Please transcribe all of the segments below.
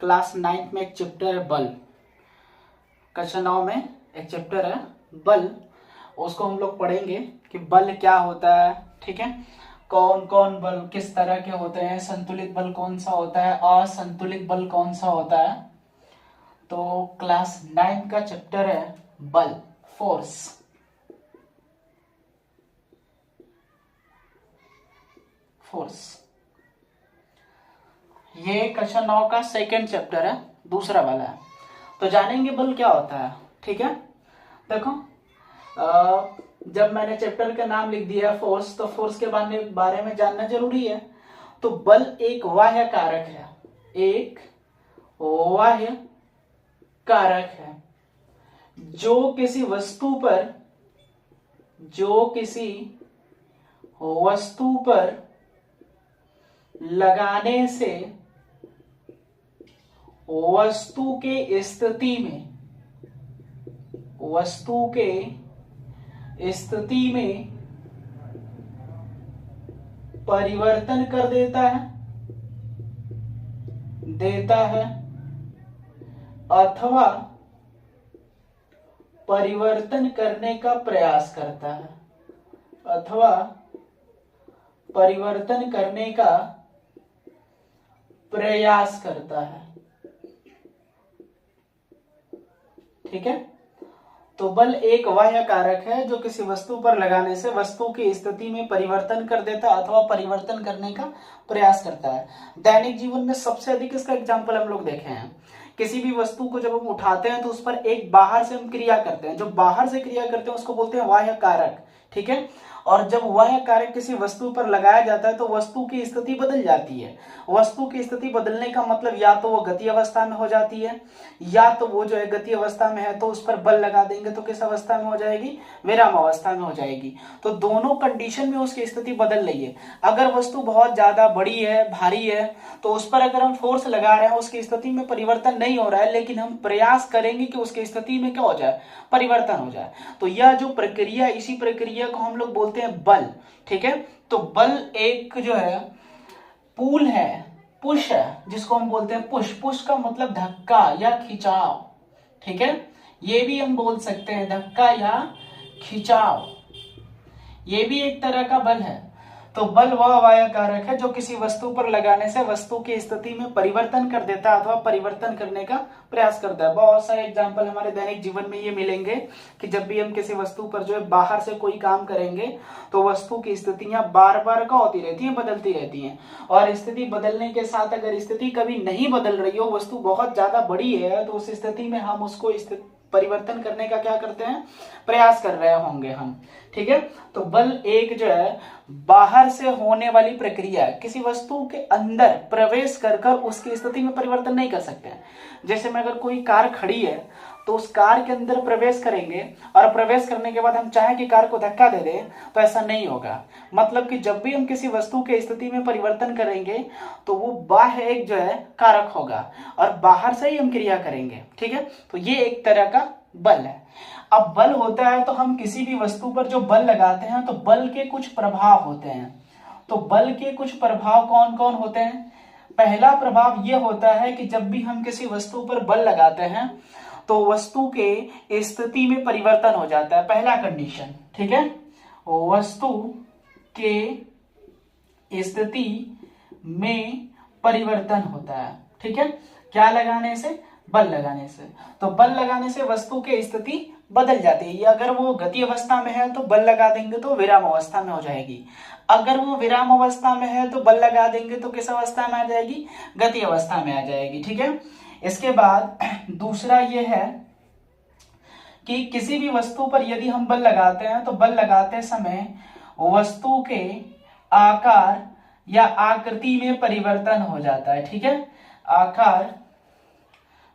Class 9 में एक chapter है बल। कक्षा 9 में एक चैप्टर है बल, उसको हम लोग पढ़ेंगे कि बल क्या होता है। ठीक है, कौन कौन बल किस तरह के होते हैं, संतुलित बल कौन सा होता है, असंतुलित बल कौन सा होता है। तो क्लास 9 का चैप्टर है बल, फोर्स। फोर्स ये कक्षा 9 का सेकंड चैप्टर है, दूसरा वाला है। तो जानेंगे बल क्या होता है। ठीक है, देखो जब मैंने चैप्टर का नाम लिख दिया फोर्स, तो फोर्स के बारे में जानना जरूरी है। तो बल एक बाह्य कारक है, एक बाह्य कारक है जो किसी वस्तु पर लगाने से वस्तु के स्थिति में परिवर्तन कर देता है अथवा परिवर्तन करने का प्रयास करता है, ठीक है। तो बल एक बाह्य कारक है जो किसी वस्तु पर लगाने से वस्तु की स्थिति में परिवर्तन कर देता है अथवा परिवर्तन करने का प्रयास करता है। दैनिक जीवन में सबसे अधिक इसका एग्जाम्पल हम लोग देखे हैं। किसी भी वस्तु को जब हम उठाते हैं तो उस पर एक बाहर से हम क्रिया करते हैं, जो बाहर से क्रिया करते हैं उसको बोलते हैं बाह्य कारक। ठीक है, और जब वह कारक किसी वस्तु पर लगाया जाता है तो वस्तु की स्थिति बदल जाती है। वस्तु की स्थिति बदलने का मतलब या तो वो गति अवस्था में हो जाती है, या तो वो जो है गति अवस्था में है तो उस पर बल लगा देंगे तो किस अवस्था में हो जाएगी, विराम अवस्था में हो जाएगी। तो दोनों कंडीशन में उसकी स्थिति बदल रही है। अगर वस्तु बहुत ज्यादा बड़ी है, भारी है, तो उस पर अगर हम फोर्स लगा रहे हैं उसकी स्थिति में परिवर्तन नहीं हो रहा है, लेकिन हम प्रयास करेंगे कि उसकी स्थिति में क्या हो जाए, परिवर्तन हो जाए। तो यह जो प्रक्रिया, इसी प्रक्रिया को हम लोग बोलते हैं बल। ठीक है, तो बल एक जो है पुल है, पुश है, जिसको हम बोलते हैं पुश। पुश का मतलब धक्का या खिंचाव। ठीक है, ये भी हम बोल सकते हैं धक्का या खिंचाव, ये भी एक तरह का बल है। तो बल वह बाह्य कारक है जो किसी वस्तु पर लगाने से वस्तु की स्थिति में परिवर्तन कर देता है अथवा परिवर्तन करने का प्रयास करता है। बहुत सारे एग्जाम्पल हमारे दैनिक जीवन में ये मिलेंगे कि जब भी हम किसी वस्तु पर जो है बाहर से कोई काम करेंगे तो वस्तु की स्थितियां बार बार क्या होती रहती हैं, बदलती रहती हैं। और स्थिति बदलने के साथ अगर स्थिति कभी नहीं बदल रही हो, वस्तु बहुत ज्यादा बड़ी है, तो उस स्थिति में हम उसको परिवर्तन करने का क्या करते हैं, प्रयास कर रहे होंगे हम। ठीक है, तो बल एक जो है बाहर से होने वाली प्रक्रिया, किसी वस्तु के अंदर प्रवेश कर उसकी स्थिति में परिवर्तन नहीं कर सकते हैं। जैसे में अगर कोई कार खड़ी है तो उस कार के अंदर प्रवेश करेंगे और प्रवेश करने के बाद हम चाहें कि कार को धक्का दे दें तो ऐसा नहीं होगा। मतलब कि जब भी हम किसी वस्तु की स्थिति में परिवर्तन करेंगे तो वो बाह्य एक जो है कारक होगा और बाहर से ही हम क्रिया करेंगे। ठीक है, तो ये एक तरह का बल है। अब बल होता है तो हम किसी भी वस्तु पर जो बल लगाते हैं तो बल के कुछ प्रभाव होते हैं। तो बल के कुछ प्रभाव कौन कौन होते हैं। पहला प्रभाव यह होता है कि जब भी हम किसी वस्तु पर बल लगाते हैं तो वस्तु के स्थिति में परिवर्तन हो जाता है, पहला कंडीशन। ठीक है, वस्तु के स्थिति में परिवर्तन होता है। ठीक है, क्या लगाने से, बल लगाने से। तो बल लगाने से वस्तु की स्थिति बदल जाती है। अगर वो गति अवस्था में है तो बल लगा देंगे तो विराम अवस्था में हो जाएगी। अगर वो विराम अवस्था में है तो बल लगा देंगे तो किस अवस्था में आ जाएगी, गति अवस्था में आ जाएगी। ठीक है, इसके बाद दूसरा ये है कि किसी भी वस्तु पर यदि हम बल लगाते हैं तो बल लगाते समय वस्तु के आकार या आकृति में परिवर्तन हो जाता है। ठीक है, आकार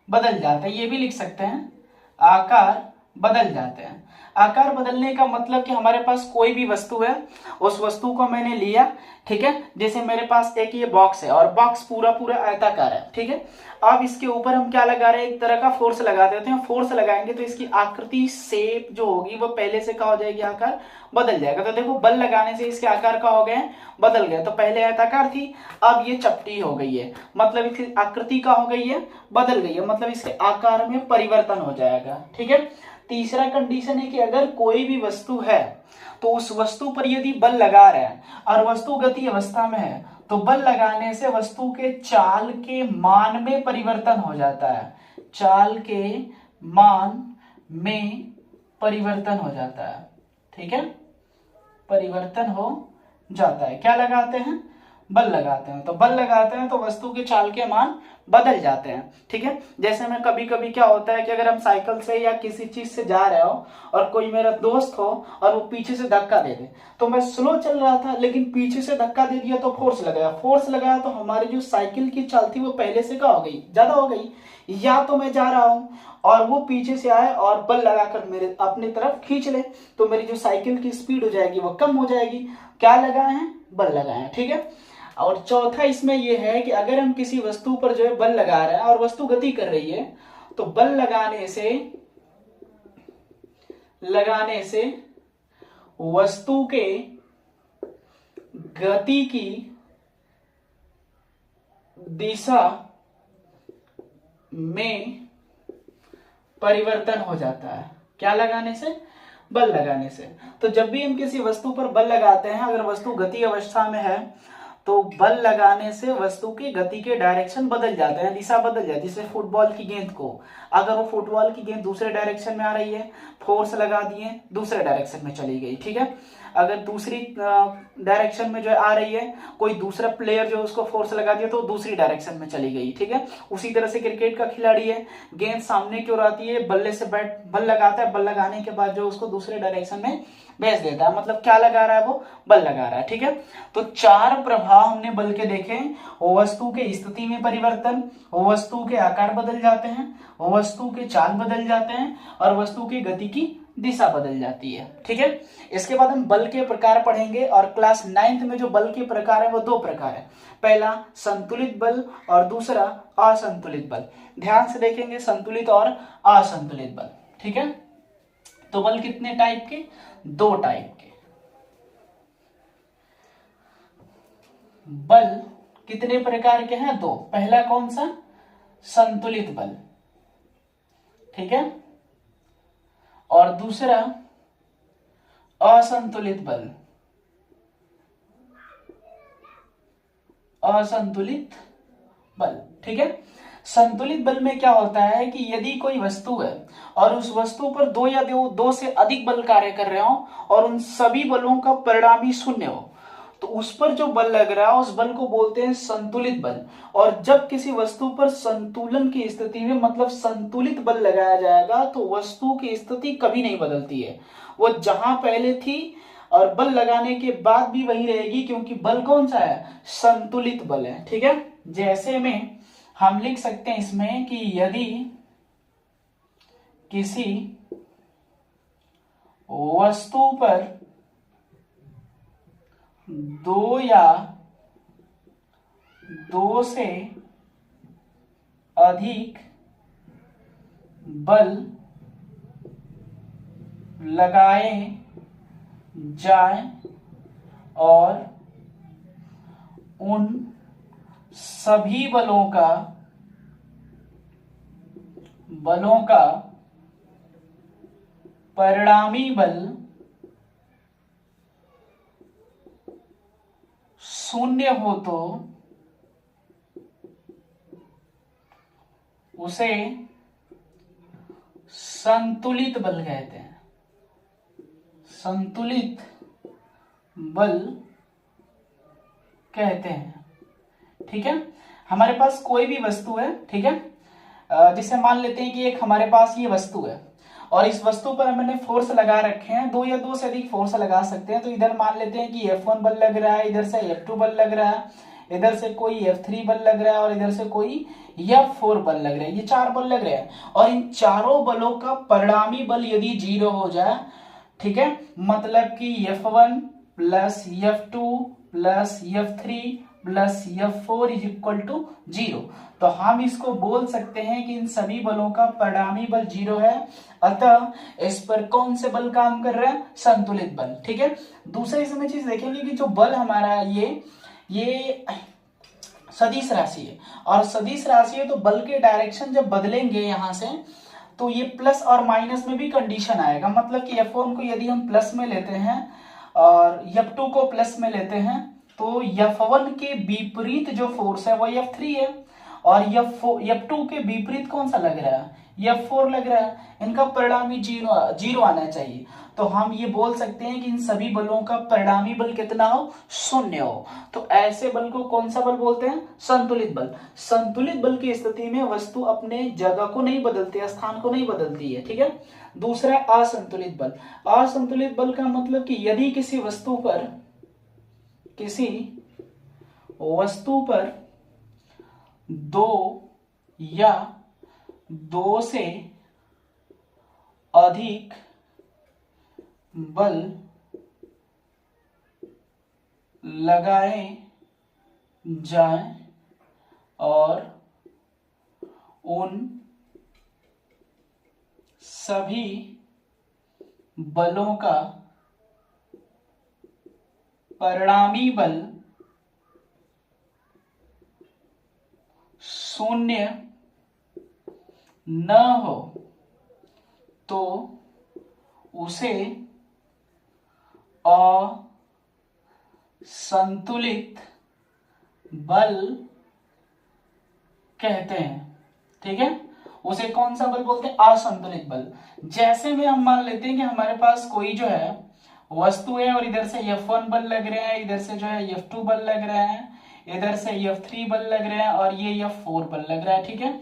बदल जाता है, ये भी लिख सकते हैं, आकार बदल जाते हैं। आकार बदलने का मतलब कि हमारे पास कोई भी वस्तु है, उस वस्तु को मैंने लिया, ठीक है, जैसे मेरे पास एक ये बॉक्स है और बॉक्स पूरा पूरा आयताकार है, ठीक है। अब इसके ऊपर हम क्या लगा रहे हैं, एक तरह का फोर्स लगा देते हैं। फोर्स लगाएंगे तो इसकी आकृति शेप जो होगी वो पहले से क्या हो जाएगी, आकार बदल जाएगा। तो देखो बल लगाने से इसके आकार का हो गए, बदल गए। तो पहले आयताकार थी, अब ये चपटी हो गई है, मतलब इसकी आकृति का हो गई है, बदल गई है, मतलब इसके आकार में परिवर्तन हो जाएगा, ठीक है। तीसरा कंडीशन है कि अगर कोई भी वस्तु है तो उस वस्तु पर यदि बल लगा रहे हैं और वस्तु गति अवस्था में है तो बल लगाने से वस्तु के चाल के मान में परिवर्तन हो जाता है, चाल के मान में परिवर्तन हो जाता है, ठीक है, परिवर्तन हो जाता है। क्या लगाते हैं, बल लगाते हैं। तो बल लगाते हैं तो वस्तु के चाल के मान बदल जाते हैं, ठीक है। जैसे में कभी कभी क्या होता है कि अगर हम साइकिल से या किसी चीज से जा रहे हो और कोई मेरा दोस्त हो और वो पीछे से धक्का दे दे, तो मैं स्लो चल रहा था लेकिन पीछे से धक्का दे दिया तो फोर्स लगाया, फोर्स लगाया तो हमारी जो साइकिल की चाल थी वो पहले से क्या हो गई, ज्यादा हो गई। या तो मैं जा रहा हूं और वो पीछे से आए और बल लगाकर मेरे अपनी तरफ खींच ले, तो मेरी जो साइकिल की स्पीड हो जाएगी वो कम हो जाएगी। क्या लगाए हैं, बल लगाए हैं, ठीक है। और चौथा इसमें यह है कि अगर हम किसी वस्तु पर जो है बल लगा रहे हैं और वस्तु गति कर रही है तो बल लगाने से वस्तु के गति की दिशा में परिवर्तन हो जाता है। क्या लगाने से, बल लगाने से। तो जब भी हम किसी वस्तु पर बल लगाते हैं, अगर वस्तु गति अवस्था में है तो बल लगाने से वस्तु की गति के डायरेक्शन बदल जाते हैं, दिशा बदल जाती है। जैसे फुटबॉल की गेंद को, अगर वो फुटबॉल की गेंद दूसरे डायरेक्शन में आ रही है, फोर्स लगा दिए, दूसरे डायरेक्शन में चली गई, ठीक है। अगर दूसरी डायरेक्शन में जो आ रही है, कोई दूसरा प्लेयर जो उसको फोर्स लगा दिया तो दूसरी डायरेक्शन में चली गई, ठीक है। उसी तरह से क्रिकेट का खिलाड़ी है, गेंद सामने की ओर आती है, बल्ले से बैट बल लगाता है, बल लगाने के बाद जो उसको दूसरे डायरेक्शन में भेज देता है, मतलब क्या लगा रहा है, वो बल लगा रहा है, ठीक है। तो चार प्रभाव हमने बल के देखे। वो वस्तु के स्थिति में परिवर्तन, वो वस्तु के आकार बदल जाते हैं, वो वस्तु के चाल बदल जाते हैं और वस्तु की गति की दिशा बदल जाती है, ठीक है। इसके बाद हम बल के प्रकार पढ़ेंगे और क्लास 9th में जो बल के प्रकार है वो दो प्रकार है। पहला संतुलित बल और दूसरा असंतुलित बल। ध्यान से देखेंगे, संतुलित और असंतुलित बल, ठीक है। तो बल कितने टाइप के, दो टाइप के। बल कितने प्रकार के हैं, दो। पहला कौन सा, संतुलित बल, ठीक है, और दूसरा असंतुलित बल, असंतुलित बल, ठीक है। संतुलित बल में क्या होता है कि यदि कोई वस्तु है और उस वस्तु पर दो या दो से अधिक बल कार्य कर रहे हो और उन सभी बलों का परिणामी शून्य हो, तो उस पर जो बल लग रहा है उस बल को बोलते हैं संतुलित बल। और जब किसी वस्तु पर संतुलन की स्थिति में, मतलब संतुलित बल लगाया जाएगा, तो वस्तु की स्थिति कभी नहीं बदलती है, वो जहां पहले थी और बल लगाने के बाद भी वही रहेगी, क्योंकि बल कौन सा है, संतुलित बल है, ठीक है। जैसे में हम लिख सकते हैं इसमें कि यदि किसी वस्तु पर दो या दो से अधिक बल लगाए जाएं और उन सभी बलों का परिणामी बल शून्य हो तो उसे संतुलित बल कहते हैं, संतुलित बल कहते हैं, ठीक है। हमारे पास कोई भी वस्तु है, ठीक है, जिसे मान लेते हैं कि एक हमारे पास ये वस्तु है और इस वस्तु पर मैंने फोर्स लगा रखे हैं, दो या दो से अधिक फोर्स लगा सकते हैं। तो इधर मान लेते हैं कि F1 बल लग रहा है, इधर से F2 बल लग रहा है, इधर से कोई F3 बल लग रहा है और इधर से कोई F4 बल लग रहा है, ये 4 बल लग रहे हैं और इन चारों बलों का परिणामी बल यदि 0 हो जाए, ठीक है, मतलब कि F1 plus F2 plus F3 plus F4 is equal to 0, तो हम इसको बोल सकते हैं कि इन सभी बलों का परिणामी बल 0 है, अतः इस पर कौन से बल काम कर रहा है, संतुलित बल। ठीक है, दूसरा इसमें चीज देखेंगे कि जो बल हमारा ये सदिश राशि है और सदिश राशि है, तो बल के डायरेक्शन जब बदलेंगे यहां से तो ये प्लस और माइनस में भी कंडीशन आएगा, मतलब कि F1 को यदि हम प्लस में लेते हैं और F2 को प्लस में लेते हैं तो F1 के विपरीत जो फोर्स है वो F3 है और F2 के विपरीत कौन सा लग रहा है, F4 लग रहा है, इनका परिणामी जीरो आना चाहिए। तो हम ये बोल सकते हैं कि इन सभी बलों का परिणामी बल कितना हो, 0 हो, तो ऐसे बल को कौन सा बल बोलते हैं, संतुलित बल। संतुलित बल की स्थिति में वस्तु अपने जगह को नहीं बदलती, स्थान को नहीं बदलती है। ठीक है, दूसरा असंतुलित बल। असंतुलित बल का मतलब कि यदि किसी वस्तु पर दो या दो से अधिक बल लगाए जाएं और उन सभी बलों का परिणामी बल 0 न हो तो उसे असंतुलित बल कहते हैं। ठीक है, उसे कौन सा बल बोलते हैं, असंतुलित बल। जैसे में हम मान लेते हैं कि हमारे पास कोई जो है वस्तु है और इधर से F1 बल लग रहे हैं, इधर से जो है F2 बल लग रहे हैं, इधर से F3 बल लग रहे हैं और ये F4 बल लग रहा है। ठीक है,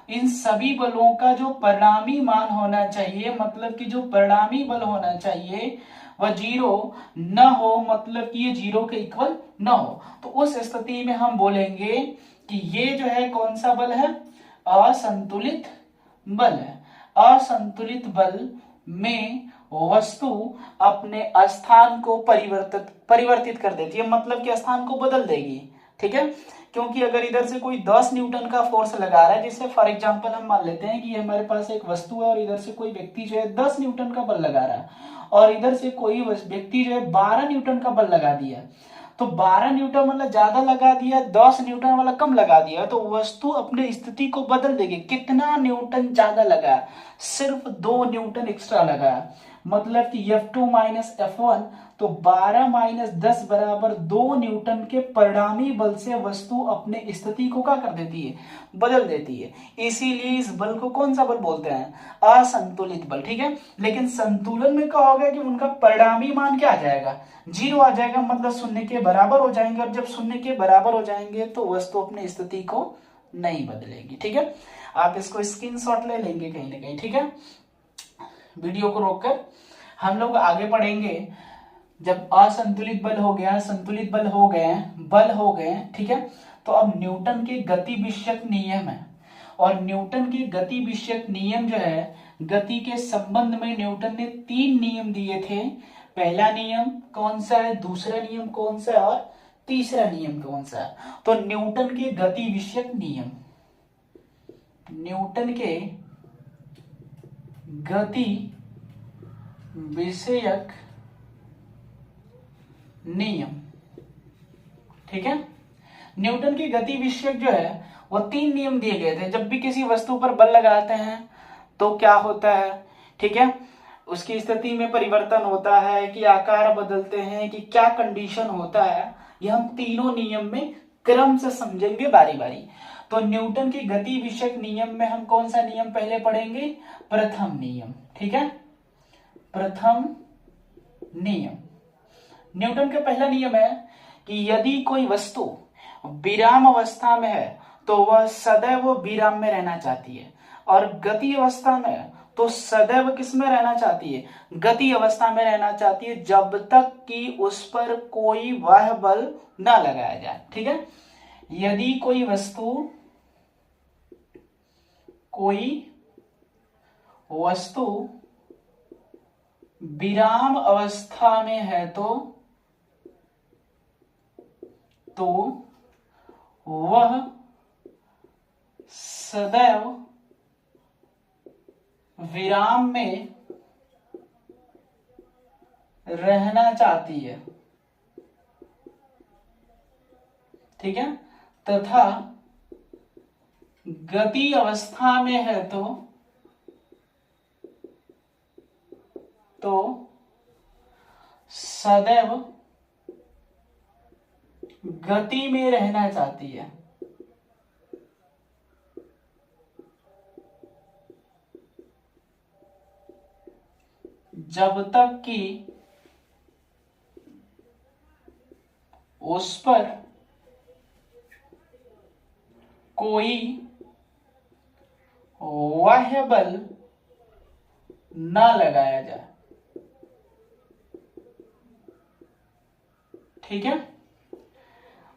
इन सभी बलों का जो परिणामी मान होना चाहिए, मतलब कि जो परिणामी बल होना चाहिए वह 0 न हो, मतलब कि ये 0 के इक्वल न हो, तो उस स्थिति में हम बोलेंगे कि ये जो है कौन सा बल है, असंतुलित बल है। असंतुलित बल में वस्तु अपने स्थान को परिवर्तित कर देती है, मतलब कि स्थान को बदल देगी। ठीक है, क्योंकि अगर इधर से कोई 10 न्यूटन का फोर्स लगा रहा है, जिससे फॉर एग्जांपल हम मान लेते हैं कि ये हमारे पास एक वस्तु है और इधर से कोई व्यक्ति जो है 10 न्यूटन का बल लगा रहा है और इधर से कोई व्यक्ति जो है 12 न्यूटन का बल लगा दिया, तो 12 न्यूटन वाला ज्यादा लगा दिया, 10 न्यूटन वाला कम लगा दिया, तो वस्तु अपने स्थिति को बदल देगी। कितना न्यूटन ज्यादा लगा, सिर्फ 2 न्यूटन एक्स्ट्रा लगा, मतलब कि F2 माइनस F1, तो 12 माइनस 10 बराबर 2 न्यूटन के परिणामी बल से वस्तु अपने स्थिति को क्या कर देती है, बदल देती है। इसीलिए इस बल को कौन सा बल बोलते हैं, असंतुलित बल। ठीक है, लेकिन संतुलन में क्या होगा कि उनका परिणामी मान क्या आ जाएगा, 0 आ जाएगा, मतलब 0 के बराबर हो जाएंगे, और जब 0 के बराबर हो जाएंगे तो वस्तु अपनी स्थिति को नहीं बदलेगी। ठीक है, आप इसको स्क्रीनशॉट ले लेंगे कहीं ना कहीं। ठीक है, वीडियो को रोककर हम लोग आगे पढ़ेंगे। जब असंतुलित बल हो गया, संतुलित बल हो गए, ठीक है, तो अब न्यूटन के गति विषयक नियम है, और न्यूटन के गति विषयक नियम जो है, गति के संबंध में न्यूटन ने 3 नियम दिए थे। पहला नियम कौन सा है, दूसरा नियम कौन सा है और तीसरा नियम कौन सा है। तो न्यूटन के गति विषयक नियम, न्यूटन के गति विषयक नियम, ठीक है, न्यूटन की गति विषयक जो है वो 3 नियम दिए गए थे। जब भी किसी वस्तु पर बल लगाते हैं तो क्या होता है, ठीक है, उसकी स्थिति में परिवर्तन होता है कि आकार बदलते हैं कि क्या कंडीशन होता है, ये हम तीनों नियम में क्रम से समझेंगे बारी बारी। तो न्यूटन की गति विषयक नियम में हम कौन सा नियम पहले पढ़ेंगे, प्रथम नियम। ठीक है, प्रथम नियम, न्यूटन का पहला नियम है कि यदि कोई वस्तु विराम अवस्था में है तो वह सदैव विराम में रहना चाहती है, और गति अवस्था में है तो सदैव किस में रहना चाहती है, गति अवस्था में रहना चाहती है, जब तक कि उस पर कोई बाह्य बल ना लगाया जाए। ठीक है, यदि कोई वस्तु विराम अवस्था में है तो वह सदैव विराम में रहना चाहती है, ठीक है, तथा गति अवस्था में है तो सदैव गति में रहना चाहती है। जब तक कि उस पर कोई बाह्य बल न लगाया जाए, ठीक है।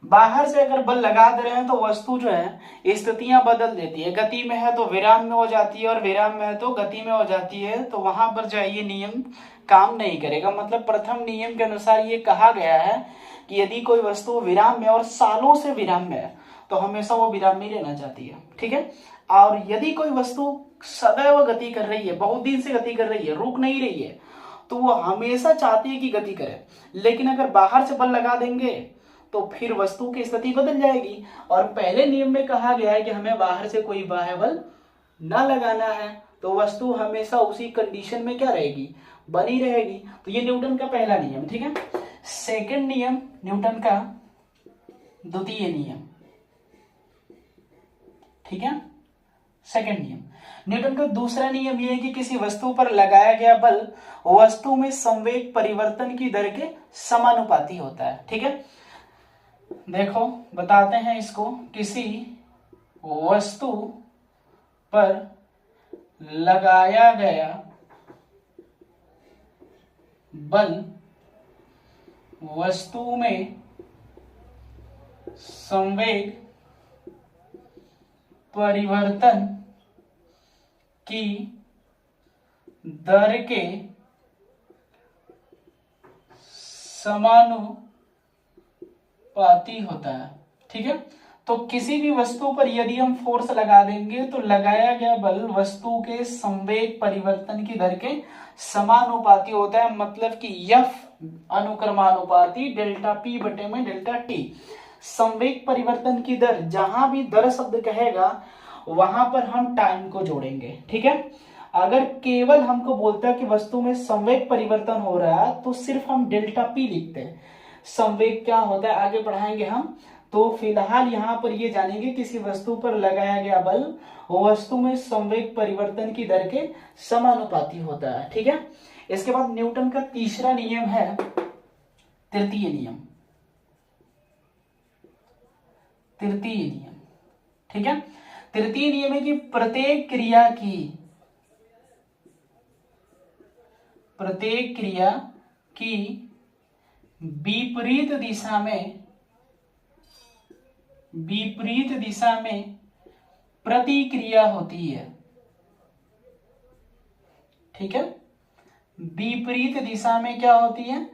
बाहर से अगर बल लगा दे रहे हैं तो वस्तु जो है स्थितियां बदल देती है, गति में है तो विराम में हो जाती है और विराम में है तो गति में हो जाती है, तो वहां पर जो है ये नियम काम नहीं करेगा। मतलब प्रथम नियम के अनुसार ये कहा गया है कि यदि कोई वस्तु विराम में और सालों से विराम में है तो हमेशा वो विराम में रहना चाहती है, ठीक है। और यदि कोई वस्तु सदैव गति कर रही है, बहुत दिन से गति कर रही है, रुक नहीं रही है, तो वो हमेशा चाहती है कि गति करे। लेकिन अगर बाहर से बल लगा देंगे तो फिर वस्तु की स्थिति बदल जाएगी। और पहले नियम में कहा गया है कि हमें बाहर से कोई बाह्य बल न लगाना है, तो वस्तु हमेशा उसी कंडीशन में क्या रहेगी, बनी रहेगी। तो ये न्यूटन का पहला नियम, ठीक है। सेकंड नियम न्यूटन का द्वितीय नियम, ठीक है। सेकंड नियम न्यूटन का दूसरा नियम यह है कि किसी वस्तु पर लगाया गया बल वस्तु में संवेग परिवर्तन की दर के समानुपाती होता है, ठीक है। देखो बताते हैं इसको। किसी वस्तु पर लगाया गया बल वस्तु में संवेग परिवर्तन की दर के समानुपाती होता है, ठीक है। तो किसी भी वस्तु पर यदि हम फोर्स लगा देंगे तो लगाया गया बल वस्तु के संवेग परिवर्तन की दर के समानुपाती होता है। मतलब कि F अनुक्रमानुपाती डेल्टा P बटे में डेल्टा T। संवेग परिवर्तन की दर, जहां भी दर शब्द कहेगा वहां पर हम टाइम को जोड़ेंगे, ठीक है। अगर केवल हमको बोलता है कि वस्तु में संवेग परिवर्तन हो रहा है तो सिर्फ हम डेल्टा P लिखते हैं। संवेग क्या होता है आगे पढ़ाएंगे हम। तो फिलहाल यहाँ पर ये जानेंगे किसी वस्तु पर लगाया गया बल वस्तु में संवेग परिवर्तन की दर के समानुपाती होता है, ठीक है। इसके बाद न्यूटन का तीसरा नियम है तृतीय नियम। तृतीय नियम, ठीक है। तृतीय नियम है कि प्रत्येक क्रिया की विपरीत दिशा में प्रतिक्रिया होती है, ठीक है। विपरीत दिशा में क्या होती है,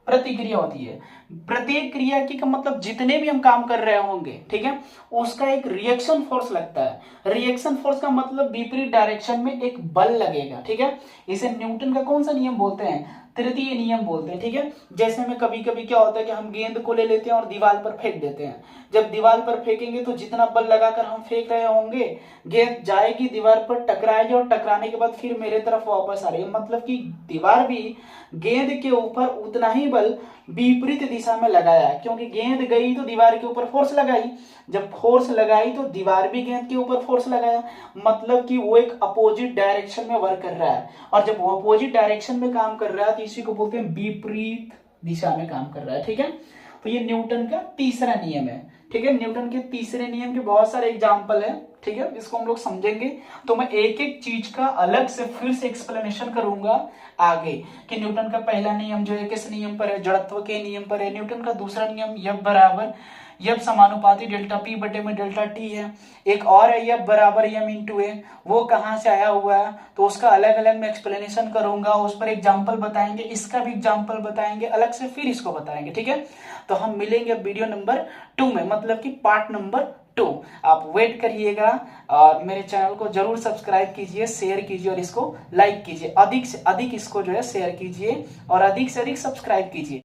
प्रतिक्रिया होती है। प्रत्येक क्रिया की का मतलब जितने भी हम काम कर रहे होंगे, ठीक है, उसका एक रिएक्शन फोर्स लगता है। रिएक्शन फोर्स का मतलब विपरीत डायरेक्शन में एक बल लगेगा, ठीक है। इसे न्यूटन का कौन सा नियम बोलते हैं, तृतीय नियम बोलते हैं, ठीक है। जैसे में कभी कभी क्या होता है कि हम गेंद को ले लेते हैं और दीवार पर फेंक देते हैं। जब दीवार पर फेंकेंगे तो जितना बल लगाकर हम फेंक रहे होंगे गेंद जाएगी दीवार पर, टकराएगी और टकराने के बाद फिर मेरे तरफ वापस आ रही है। मतलब कि दीवार भी गेंद के ऊपर उतना ही बल विपरीत दिशा में लगाया है, क्योंकि गेंद गई तो दीवार के ऊपर फोर्स लगाई, जब फोर्स लगाई तो दीवार भी गेंद के ऊपर फोर्स लगाया। मतलब कि वो एक अपोजिट डायरेक्शन में वर्क कर रहा है, और जब वो अपोजिट डायरेक्शन में काम कर रहा है तो इसी को बोलते हैं विपरीत दिशा में काम कर रहा है, ठीक है। तो ये न्यूटन का तीसरा नियम है, ठीक है। न्यूटन के तीसरे नियम के बहुत सारे एग्जाम्पल है, ठीक है। इसको हम लोग समझेंगे तो मैं एक एक चीज का अलग से फिर से एक्सप्लेनेशन करूंगा आगे कि न्यूटन का पहला नियम जो है किस नियम पर है, जड़त्व के नियम पर है। न्यूटन का दूसरा नियम F बराबर यब समानुपाती डेल्टा पी बटे में डेल्टा टी है। एक और है यब बराबर एम इंटू ए, वो कहाँ से आया हुआ है तो उसका अलग अलग मैं एक्सप्लेनेशन करूंगा, उस पर एग्जाम्पल बताएंगे, इसका भी एग्जाम्पल बताएंगे अलग से, फिर इसको बताएंगे। ठीक है, तो हम मिलेंगे वीडियो नंबर 2 में, मतलब कि पार्ट नंबर 2। आप वेट करिएगा और मेरे चैनल को जरूर सब्सक्राइब कीजिए, शेयर कीजिए और इसको लाइक कीजिए, अधिक से अधिक इसको जो है शेयर कीजिए और अधिक से अधिक सब्सक्राइब कीजिए।